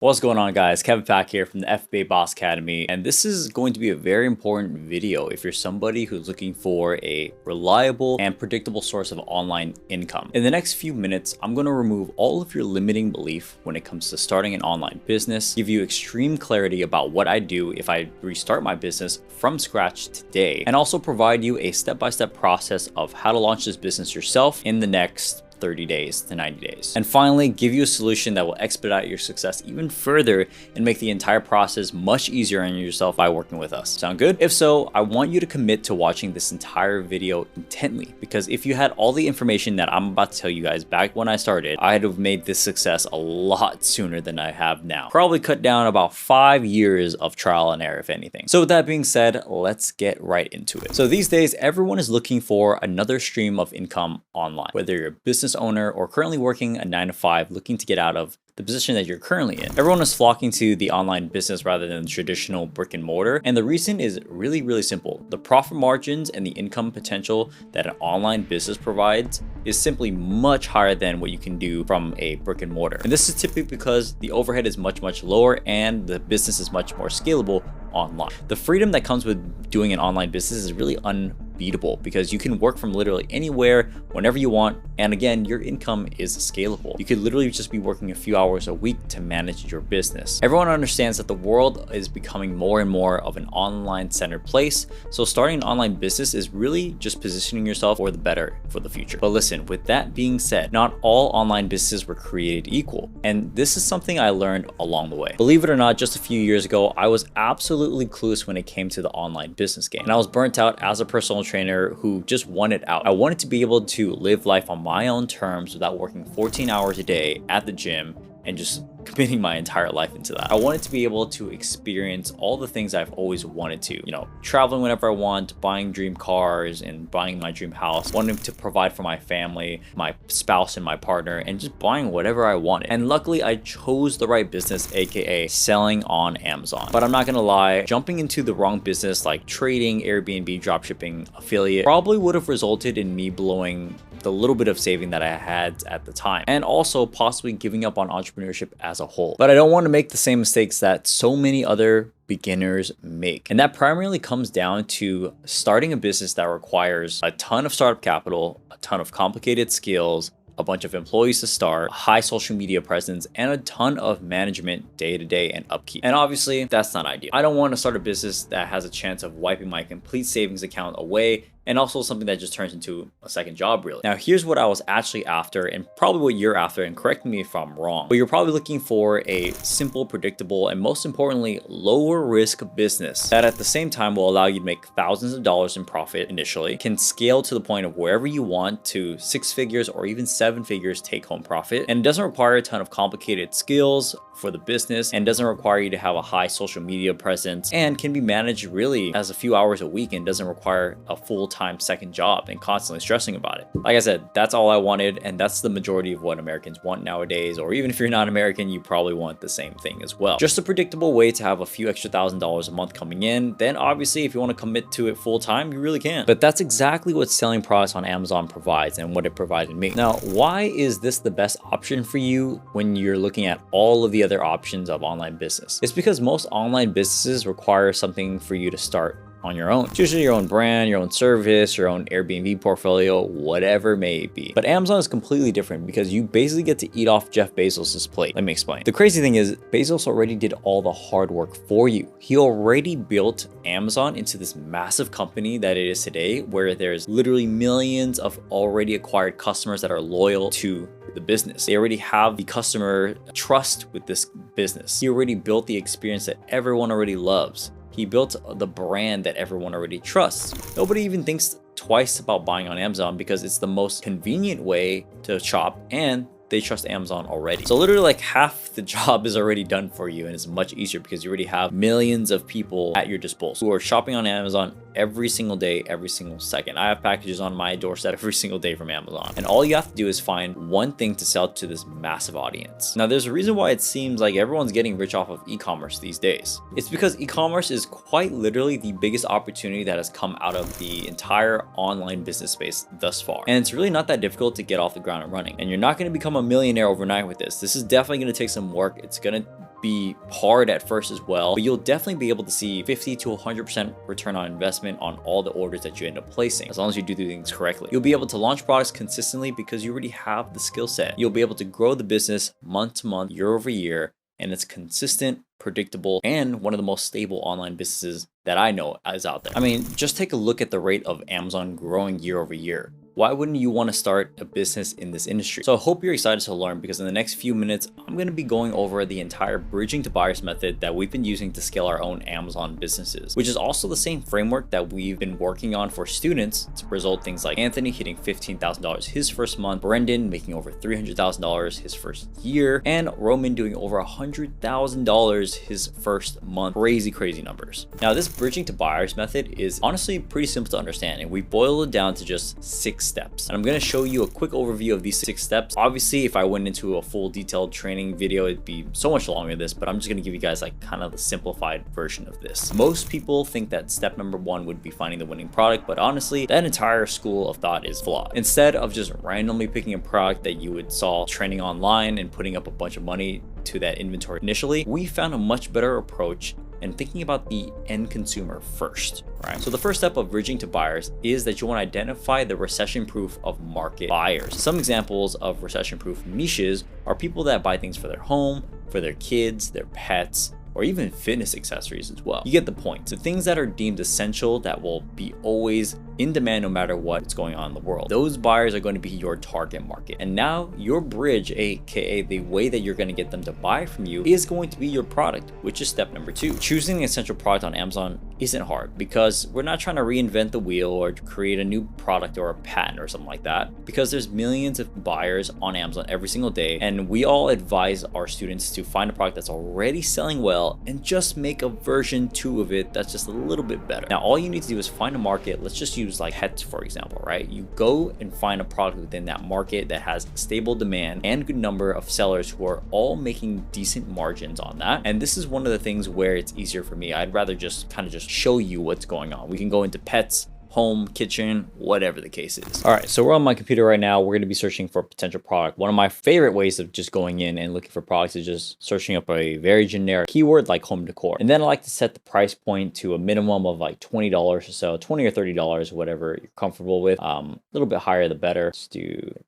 What's going on, guys? Kevin Pack here from the FBA Boss Academy, and this is going to be a very important video if you're somebody who's looking for a reliable and predictable source of online income. In the next few minutes, I'm going to remove all of your limiting belief when it comes to starting an online business, give you extreme clarity about what I do if I restart my business from scratch today, and also provide you a step-by-step process of how to launch this business yourself in the next 30 days to 90 days. And finally, give you a solution that will expedite your success even further and make the entire process much easier on yourself by working with us. Sound good? If so, I want you to commit to watching this entire video intently, because if you had all the information that I'm about to tell you guys back when I started, I'd have made this success a lot sooner than I have now. Probably cut down about 5 years of trial and error, if anything. So with that being said, let's get right into it. So these days, everyone is looking for another stream of income online, whether you're a business owner or currently working a 9-to-5 looking to get out of the position that you're currently in. Everyone is flocking to the online business rather than the traditional brick and mortar. And the reason is really simple. The profit margins and the income potential that an online business provides is simply much higher than what you can do from a brick and mortar. And this is typically because the overhead is much lower and the business is much more scalable online. The freedom that comes with doing an online business is really unbeatable because you can work from literally anywhere, whenever you want. And again, your income is scalable. You could literally just be working a few hours a week to manage your business. Everyone understands that the world is becoming more and more of an online centered place. So starting an online business is really just positioning yourself for the better for the future. But listen, with that being said, not all online businesses were created equal. And this is something I learned along the way. Believe it or not, just a few years ago, I was absolutely clueless when it came to the online business game. And I was burnt out as a personal trainer who just wanted out. I wanted to be able to live life on my own terms without working 14 hours a day at the gym and just committing my entire life into that. I wanted to be able to experience all the things I've always wanted to, traveling whenever I want, buying dream cars and buying my dream house, wanting to provide for my family, my spouse and my partner, and just buying whatever I wanted. And luckily I chose the right business, aka selling on Amazon. But I'm not gonna lie, jumping into the wrong business like trading, Airbnb, dropshipping, affiliate probably would have resulted in me blowing the little bit of saving that I had at the time, and also possibly giving up on entrepreneurship as a whole. But I don't want to make the same mistakes that so many other beginners make. And that primarily comes down to starting a business that requires a ton of startup capital, a ton of complicated skills, a bunch of employees to start, a high social media presence, and a ton of management day-to-day and upkeep. And obviously, that's not ideal. I don't want to start a business that has a chance of wiping my complete savings account away, and also something that just turns into a second job, really. Now, here's what I was actually after, and probably what you're after, and correct me if I'm wrong, but you're probably looking for a simple, predictable, and most importantly, lower risk business that at the same time will allow you to make thousands of dollars in profit initially, can scale to the point of wherever you want to 6 figures or even 7 figures take home profit. And it doesn't require a ton of complicated skills for the business, and doesn't require you to have a high social media presence, and can be managed really as a few hours a week and doesn't require a full-time second job and constantly stressing about it. Like I said, that's all I wanted, and that's the majority of what Americans want nowadays. Or even if you're not American, you probably want the same thing as well. Just a predictable way to have a few extra $1,000s a month coming in. Then obviously, if you want to commit to it full time, you really can. But that's exactly what selling products on Amazon provides and what it provided me. Now, why is this the best option for you when you're looking at all of the other options of online business? It's because most online businesses require something for you to start on your own. It's usually your own brand, your own service, your own Airbnb portfolio, whatever it may be. But Amazon is completely different because you basically get to eat off Jeff Bezos's plate. Let me explain. The crazy thing is Bezos already did all the hard work for you. He already built Amazon into this massive company that it is today, where there's literally millions of already acquired customers that are loyal to the business. They already have the customer trust with this business. He already built the experience that everyone already loves. He built the brand that everyone already trusts. Nobody even thinks twice about buying on Amazon because it's the most convenient way to shop, and they trust Amazon already. So literally like half the job is already done for you, and it's much easier because you already have millions of people at your disposal who are shopping on Amazon every single day, every single second. I have packages on my doorstep every single day from Amazon. And all you have to do is find one thing to sell to this massive audience. Now, there's a reason why it seems like everyone's getting rich off of e-commerce these days. It's because e-commerce is quite literally the biggest opportunity that has come out of the entire online business space thus far. And it's really not that difficult to get off the ground and running. And you're not going to become a millionaire overnight with this. This is definitely going to take some work. It's going to be hard at first as well, but you'll definitely be able to see 50 to 100% return on investment on all the orders that you end up placing, as long as you do things correctly. You'll be able to launch products consistently because you already have the skill set. You'll be able to grow the business month to month, year over year, and it's consistent, predictable, and one of the most stable online businesses that I know is out there. I mean, just take a look at the rate of Amazon growing year over year. Why wouldn't you want to start a business in this industry? So I hope you're excited to learn, because in the next few minutes, I'm going to be going over the entire bridging to buyers method that we've been using to scale our own Amazon businesses, which is also the same framework that we've been working on for students to result things like Anthony hitting $15,000 his first month, Brendan making over $300,000 his first year, and Roman doing over $100,000 his first month. Crazy numbers. Now, this bridging to buyers method is honestly pretty simple to understand, and we boil it down to just 6 steps. And I'm going to show you a quick overview of these 6 steps. Obviously, if I went into a full detailed training video, it'd be so much longer than this, but I'm just going to give you guys like kind of the simplified version of this. Most people think that step number 1 would be finding the winning product, but honestly, that entire school of thought is flawed. Instead of just randomly picking a product that you would saw trending online and putting up a bunch of money to that inventory initially, we found a much better approach and thinking about the end consumer first, right? So the first step of bridging to buyers is that you want to identify the recession-proof of market buyers. Some examples of recession-proof niches are people that buy things for their home, for their kids, their pets, or even fitness accessories as well. You get the point. So things that are deemed essential that will be always in demand no matter what's going on in the world. Those buyers are going to be your target market. And now your bridge, aka the way that you're going to get them to buy from you, is going to be your product, which is step number 2. Choosing an essential product on Amazon isn't hard, because we're not trying to reinvent the wheel or create a new product or a patent or something like that, because there's millions of buyers on Amazon every single day, and we all advise our students to find a product that's already selling well and just make a version 2 of it that's just a little bit better. Now, all you need to do is find a market. Let's just use like pets, for example, right? You go and find a product within that market that has stable demand and good number of sellers who are all making decent margins on that. And this is one of the things where it's easier for me. I'd rather just kind of just show you what's going on. We can go into pets, home, kitchen, whatever the case is. All right, so we're on my computer right now. We're going to be searching for a potential product. One of my favorite ways of just going in and looking for products is just searching up a very generic keyword like home decor. And then I like to set the price point to a minimum of like $20 or so, $20 or $30, whatever you're comfortable with. A little bit higher, the better. Let's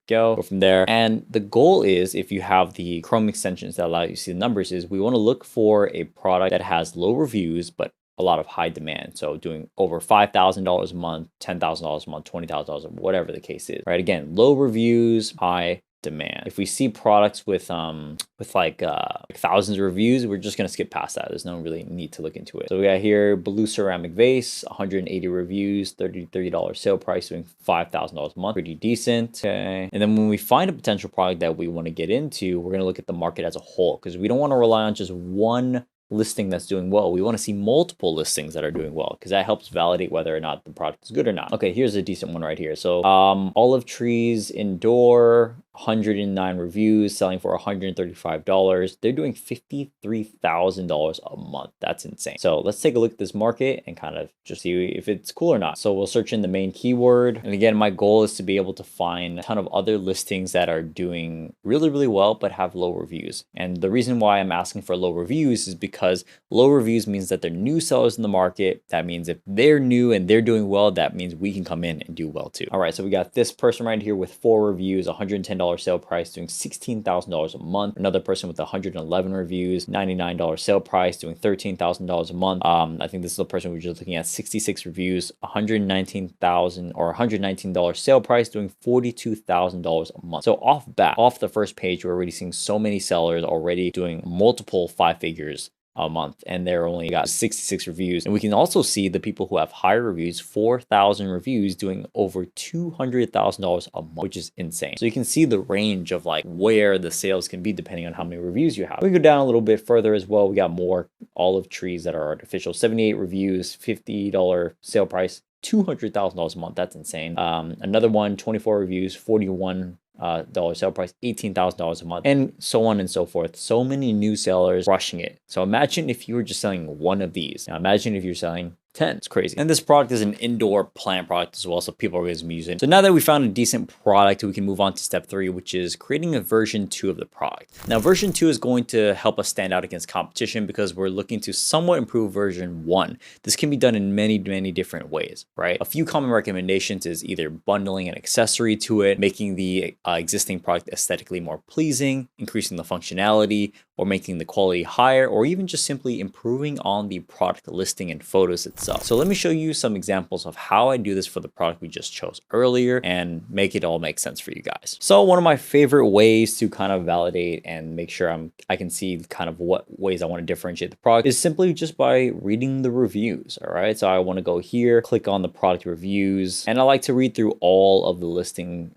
go from there. And the goal is, if you have the Chrome extensions that allow you to see the numbers, is we want to look for a product that has low reviews, but a lot of high demand. So doing over $5,000 a month, $10,000 a month, $20,000, whatever the case is, right? Again, low reviews, high demand. If we see products with like thousands of reviews, we're just gonna skip past that. There's no really need to look into it. So we got here blue ceramic vase, 180 reviews, $30 sale price, doing $5,000 a month, pretty decent. Okay. And then when we find a potential product that we want to get into, we're gonna look at the market as a whole, because we don't want to rely on just one listing that's doing well. We want to see multiple listings that are doing well, because that helps validate whether or not the product is good or not. Okay, here's a decent one right here. So olive trees indoor, 109 reviews, selling for $135. They're doing $53,000 a month. That's insane. So let's take a look at this market and kind of just see if it's cool or not. So we'll search in the main keyword. And again, my goal is to be able to find a ton of other listings that are doing really well, but have low reviews. And the reason why I'm asking for low reviews is because low reviews means that they're new sellers in the market. That means if they're new and they're doing well, that means we can come in and do well too. All right, so we got this person right here with 4 reviews, $110 sale price, doing $16,000 a month. Another person with 111 reviews, $99 sale price, doing $13,000 a month. I think this is the person we're just looking at, 66 reviews, $119,000 or $119 sale price, doing $42,000 a month. So off the first page, we're already seeing so many sellers already doing multiple 5 figures a month, and they're only got 66 reviews. And we can also see the people who have higher reviews, 4,000 reviews, doing over $200,000 a month, which is insane. So you can see the range of like where the sales can be depending on how many reviews you have. We go down a little bit further as well. We got more olive trees that are artificial, 78 reviews, $50 sale price, $200,000 a month. That's insane. Another one, 24 reviews, $41 sale price, $18,000 a month, and so on and so forth. So many new sellers rushing it. So imagine if you were just selling one of these. Now imagine if you're selling 10. It's crazy. And this product is an indoor plant product as well, so people are going to be using it. So now that we found a decent product, we can move on to step 3, which is creating a version 2 of the product. Now, version 2 is going to help us stand out against competition because we're looking to somewhat improve version 1. This can be done in many different ways, right? A few common recommendations is either bundling an accessory to it, making the existing product aesthetically more pleasing, increasing the functionality, or making the quality higher, or even just simply improving on the product listing and photos itself. So let me show you some examples of how I do this for the product we just chose earlier and make it all make sense for you guys. So one of my favorite ways to kind of validate and make sure I can see kind of what ways I want to differentiate the product is simply just by reading the reviews. All right, so I want to go here, click on the product reviews, and I like to read through all of the listing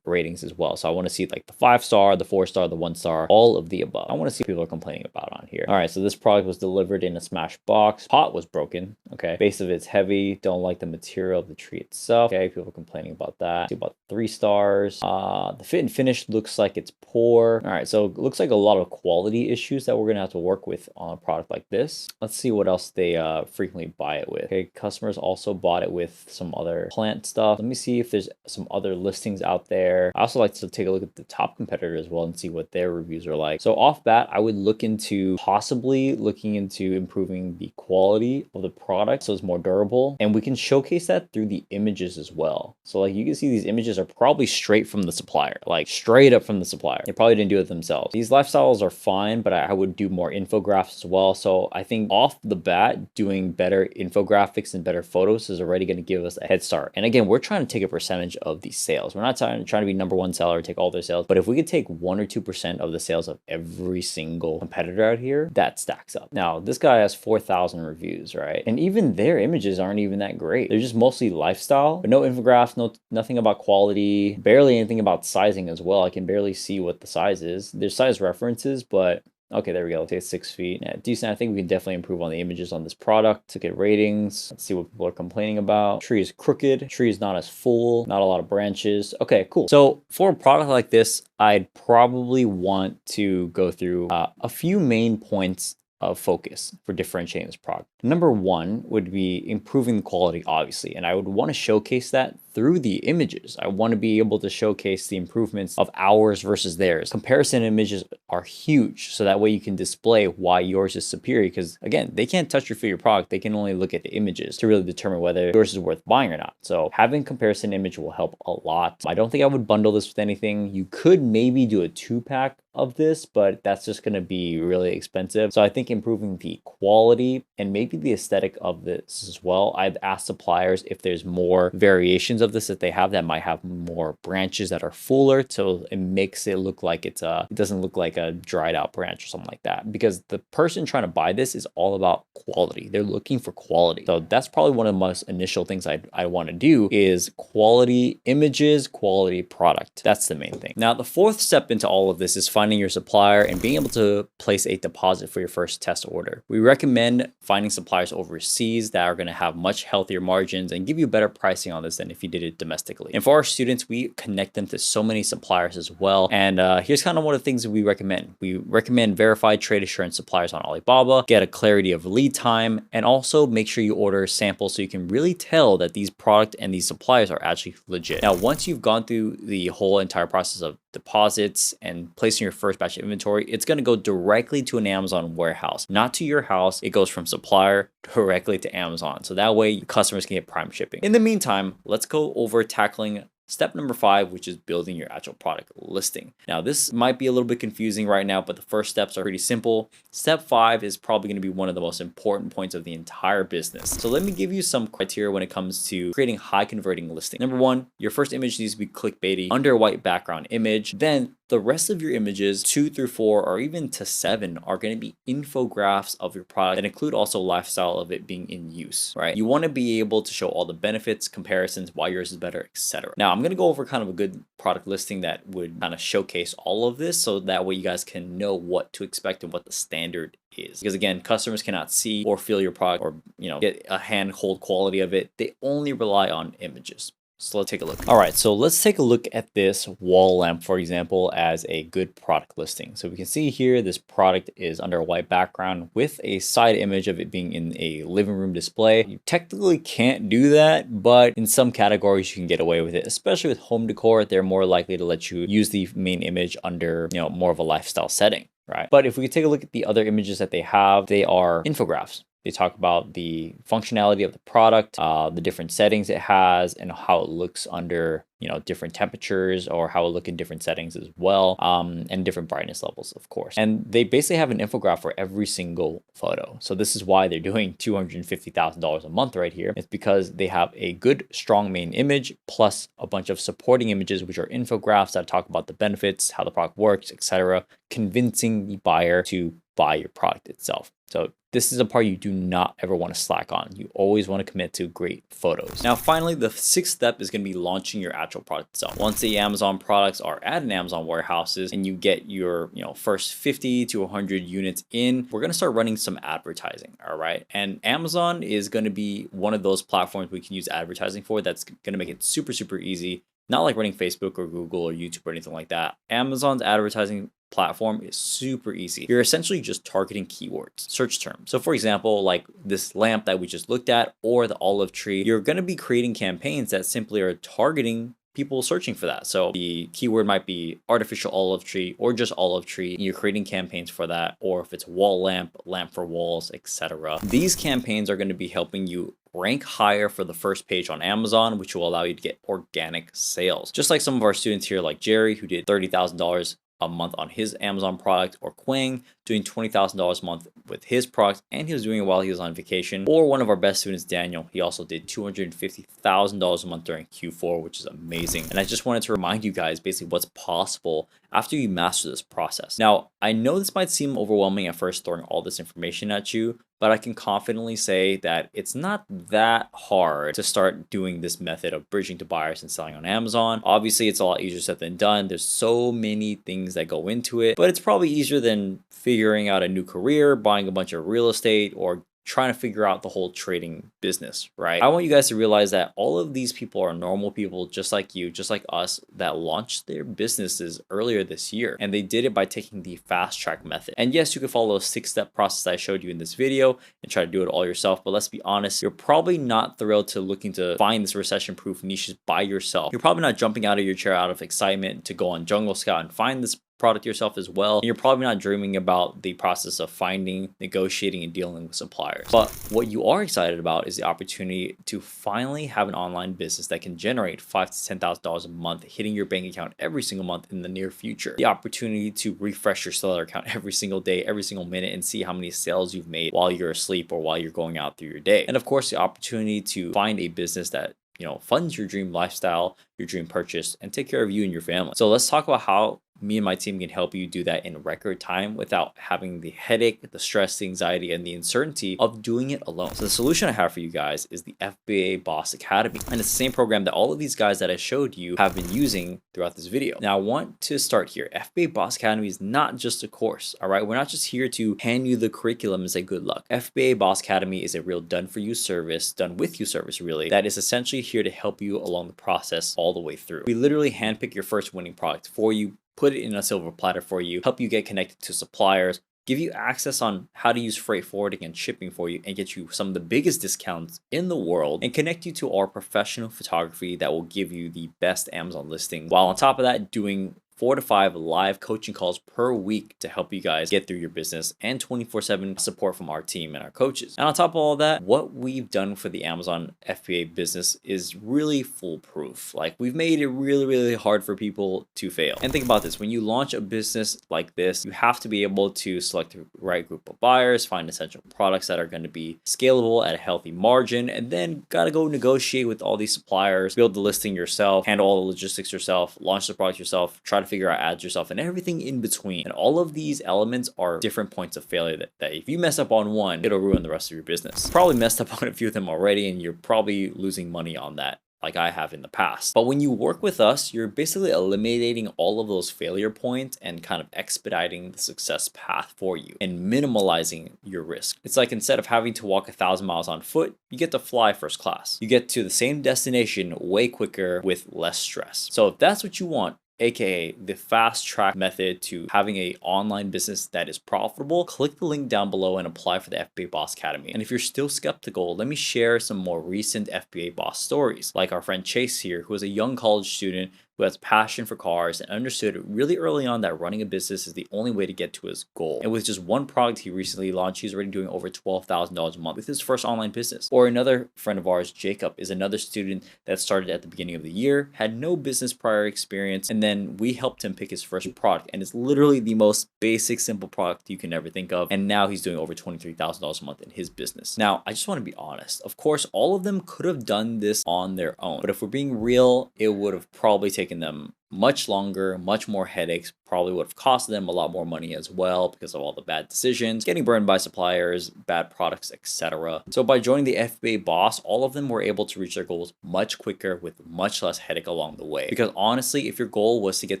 ratings as well. So I want to see like the 5-star, the 4-star, the 1-star, all of the above. I want to see what people are complaining about on here. All right, so this product was delivered in a smash box. Pot was broken. Okay, base of it's heavy. Don't like the material of the tree itself. Okay, people are complaining about that. See about 3 stars. The fit and finish looks like it's poor. All right, so it looks like a lot of quality issues that we're gonna have to work with on a product like this. Let's see what else they frequently buy it with. Okay, customers also bought it with some other plant stuff. Let me see if there's some other listings out there. I also like to take a look at the top competitor as well and see what their reviews are like. So off bat, I would look into possibly looking into improving the quality of the product so it's more durable, and we can showcase that through the images as well. So like you can see these images are probably straight from the supplier, like straight up from the supplier. They probably didn't do it themselves. These lifestyles are fine, but I would do more infographics as well. So I think off the bat, doing better infographics and better photos is already going to give us a head start. And again, we're trying to take a percentage of these sales. We're not trying to be #1 seller or take all their sales, but if we could take 1 or 2% of the sales of every single competitor out here, that stacks up. Now, this guy has 4,000 reviews, right? And even their images aren't even that great. They're just mostly lifestyle, but no infographics, nothing about quality, barely anything about sizing as well. I can barely see what the size is. There's size references, but okay, there we go. Let's say 6 feet. Yeah, decent. I think we can definitely improve on the images on this product to get ratings. Let's see what people are complaining about. Tree is crooked. Tree is not as full. Not a lot of branches. Okay, cool. So for a product like this, I'd probably want to go through a few main points of focus for differentiating this product. Number 1 would be improving the quality, obviously, and I would want to showcase that through the images. I want to be able to showcase the improvements of ours versus theirs. Comparison images are huge, so that way you can display why yours is superior, because again, they can't touch or feel your product. They can only look at the images to really determine whether yours is worth buying or not. So having comparison image will help a lot. I don't think I would bundle this with anything. You could maybe do a 2-pack of this, but that's just going to be really expensive. So I think improving the quality and maybe the aesthetic of this as well. I've asked suppliers if there's more variations of this that they have that might have more branches that are fuller, so it makes it look like it doesn't look like a dried out branch or something like that, because the person trying to buy this is all about quality. They're looking for quality. So that's probably one of the most initial things I want to do is quality images, quality product. That's the main thing. Now, the 4th step into all of this is finding your supplier and being able to place a deposit for your first test order. We recommend finding suppliers overseas that are going to have much healthier margins and give you better pricing on this than if you did it domestically. And for our students, we connect them to so many suppliers as well. And here's kind of one of the things that we recommend. We recommend verified trade assurance suppliers on Alibaba, get a clarity of lead time, and also make sure you order samples so you can really tell that these product and these suppliers are actually legit. Now, once you've gone through the whole entire process of deposits and placing your first batch of inventory, it's going to go directly to an Amazon warehouse, not to your house. It goes from supplier directly to Amazon. So that way customers can get prime shipping. In the meantime, let's go over tackling step number 5, which is building your actual product listing. Now, this might be a little bit confusing right now, but the first steps are pretty simple. Step 5 is probably going to be one of the most important points of the entire business. So let me give you some criteria when it comes to creating high converting listing. Number 1, your first image needs to be clickbaity under a white background image. Then the rest of your images, 2 through 4 or even to 7, are going to be infographics of your product and include also lifestyle of it being in use, right? You want to be able to show all the benefits, comparisons, why yours is better, etc. Now, I'm going to go over kind of a good product listing that would kind of showcase all of this, so that way you guys can know what to expect and what the standard is. Because again, customers cannot see or feel your product or, get a handhold quality of it. They only rely on images. So let's take a look. All right, so let's take a look at this wall lamp, for example, as a good product listing. So we can see here, this product is under a white background with a side image of it being in a living room display. You technically can't do that, but in some categories you can get away with it, especially with home decor. They're more likely to let you use the main image under, more of a lifestyle setting, right? But if we take a look at the other images that they have, they are infographics. They talk about the functionality of the product, the different settings it has, and how it looks under, different temperatures, or how it look in different settings as well, and different brightness levels, of course. And they basically have an infographic for every single photo. So this is why they're doing $250,000 a month right here. It's because they have a good, strong main image, plus a bunch of supporting images, which are infographics that talk about the benefits, how the product works, etc., convincing the buyer to buy your product itself. So this is a part you do not ever want to slack on. You always want to commit to great photos. Now, finally, the sixth step is going to be launching your actual product itself. Once the Amazon products are at an Amazon warehouses and you get your, first 50 to 100 units in, we're going to start running some advertising. All right. And Amazon is going to be one of those platforms we can use advertising for. That's going to make it super, super easy. Not like running Facebook or Google or YouTube or anything like that. Amazon's advertising platform is super easy. You're essentially just targeting keywords, search terms. So for example, like this lamp that we just looked at, or the olive tree, you're going to be creating campaigns that simply are targeting people searching for that. So the keyword might be artificial olive tree or just olive tree. You're creating campaigns for that, or if it's wall lamp, lamp for walls, etc. These campaigns are going to be helping you rank higher for the first page on Amazon, which will allow you to get organic sales. Just like some of our students here, like Jerry, who did $30,000 a month on his Amazon product, or Quang doing $20,000 a month with his product, and he was doing it while he was on vacation. Or one of our best students, Daniel, he also did $250,000 a month during Q4, which is amazing. And I just wanted to remind you guys basically what's possible after you master this process. Now, I know this might seem overwhelming at first throwing all this information at you, but I can confidently say that it's not that hard to start doing this method of bridging to buyers and selling on Amazon. Obviously, it's a lot easier said than done. There's so many things that go into it, but it's probably easier than figuring out a new career, buying a bunch of real estate, or trying to figure out the whole trading business, right? I want you guys to realize that all of these people are normal people just like you, just like us, that launched their businesses earlier this year. And they did it by taking the fast track method. And yes, you can follow a 6-step process I showed you in this video and try to do it all yourself. But let's be honest, you're probably not thrilled to looking to find this recession-proof niches by yourself. You're probably not jumping out of your chair out of excitement to go on Jungle Scout and find this product yourself as well. And you're probably not dreaming about the process of finding, negotiating, and dealing with suppliers. But what you are excited about is the opportunity to finally have an online business that can generate $5,000 to $10,000 a month, hitting your bank account every single month in the near future. The opportunity to refresh your seller account every single day, every single minute, and see how many sales you've made while you're asleep or while you're going out through your day. And of course, the opportunity to find a business that funds your dream lifestyle, your dream purchase, and take care of you and your family. So let's talk about how me and my team can help you do that in record time without having the headache, the stress, the anxiety, and the uncertainty of doing it alone. So the solution I have for you guys is the FBA Boss Academy. And it's the same program that all of these guys that I showed you have been using throughout this video. Now I want to start here. FBA Boss Academy is not just a course, all right? We're not just here to hand you the curriculum and say good luck. FBA Boss Academy is a real done for you service, done with you service really, that is essentially here to help you along the process all the way through. We literally handpick your first winning product for you, put it in a silver platter for you, help you get connected to suppliers, give you access on how to use freight forwarding and shipping for you, and get you some of the biggest discounts in the world, and connect you to our professional photography that will give you the best Amazon listing, while on top of that doing 4 to 5 live coaching calls per week to help you guys get through your business, and 24/7 support from our team and our coaches. And on top of all that, what we've done for the Amazon FBA business is really foolproof. Like, we've made it really, really hard for people to fail. And think about this, when you launch a business like this, you have to be able to select the right group of buyers, find essential products that are going to be scalable at a healthy margin, and then gotta go negotiate with all these suppliers, build the listing yourself, handle all the logistics yourself, launch the product yourself, try to figure out ads yourself, and everything in between. And all of these elements are different points of failure that if you mess up on one, it'll ruin the rest of your business. Probably messed up on a few of them already, and you're probably losing money on that like I have in the past. But when you work with us, you're basically eliminating all of those failure points and kind of expediting the success path for you and minimalizing your risk. It's like instead of having to walk 1,000 miles on foot, you get to fly first class. You get to the same destination way quicker with less stress. So if that's what you want, aka the fast track method to having a online business that is profitable, click the link down below and apply for the FBA Boss Academy. And if you're still skeptical, let me share some more recent FBA boss stories, like our friend Chase here, who is a young college student who has passion for cars and understood really early on that running a business is the only way to get to his goal. And with just one product he recently launched, he's already doing over $12,000 a month with his first online business. Or another friend of ours, Jacob, is another student that started at the beginning of the year, had no business prior experience, and then we helped him pick his first product. And it's literally the most basic, simple product you can ever think of. And now he's doing over $23,000 a month in his business. Now, I just want to be honest. Of course, all of them could have done this on their own. But if we're being real, it would have probably taken them much longer, much more headaches, probably would have cost them a lot more money as well because of all the bad decisions, getting burned by suppliers, bad products, etc. So by joining the FBA Boss, all of them were able to reach their goals much quicker with much less headache along the way. Because honestly, if your goal was to get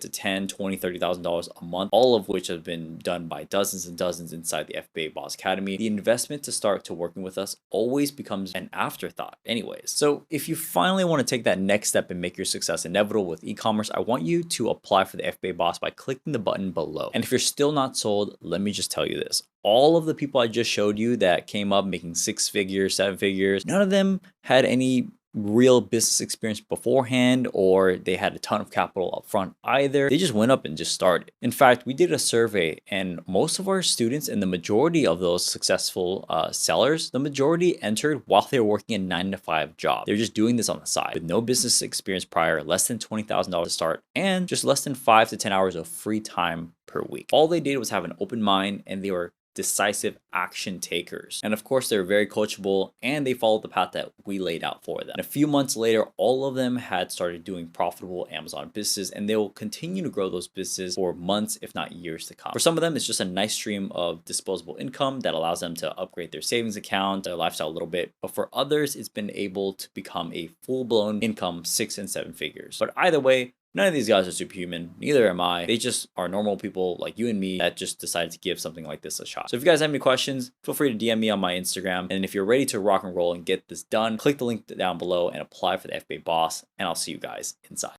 to $10,000, $20,000, $30,000 a month, all of which have been done by dozens and dozens inside the FBA Boss Academy, the investment to start to working with us always becomes an afterthought anyways. So if you finally want to take that next step and make your success inevitable with e-commerce, I want you to apply for the FBA Boss by clicking the button below. And if you're still not sold, let me just tell you this. All of the people I just showed you that came up making 6 figures, 7 figures, none of them had any real business experience beforehand, or they had a ton of capital up front either. They just went up and just started. In fact, we did a survey and most of our students and the majority of those successful sellers, the majority entered while they were working a 9-to-5 job. They're just doing this on the side with no business experience prior, less than $20,000 to start, and just less than 5 to 10 hours of free time per week. All they did was have an open mind and they were decisive action takers. And of course, they're very coachable and they followed the path that we laid out for them. And a few months later, all of them had started doing profitable Amazon businesses and they will continue to grow those businesses for months, if not years to come. For some of them, it's just a nice stream of disposable income that allows them to upgrade their savings account, their lifestyle a little bit. But for others, it's been able to become a full-blown income 6 and 7 figures. But either way, none of these guys are superhuman, neither am I. They just are normal people like you and me that just decided to give something like this a shot. So if you guys have any questions, feel free to DM me on my Instagram. And if you're ready to rock and roll and get this done, click the link down below and apply for the FBA Boss, and I'll see you guys inside.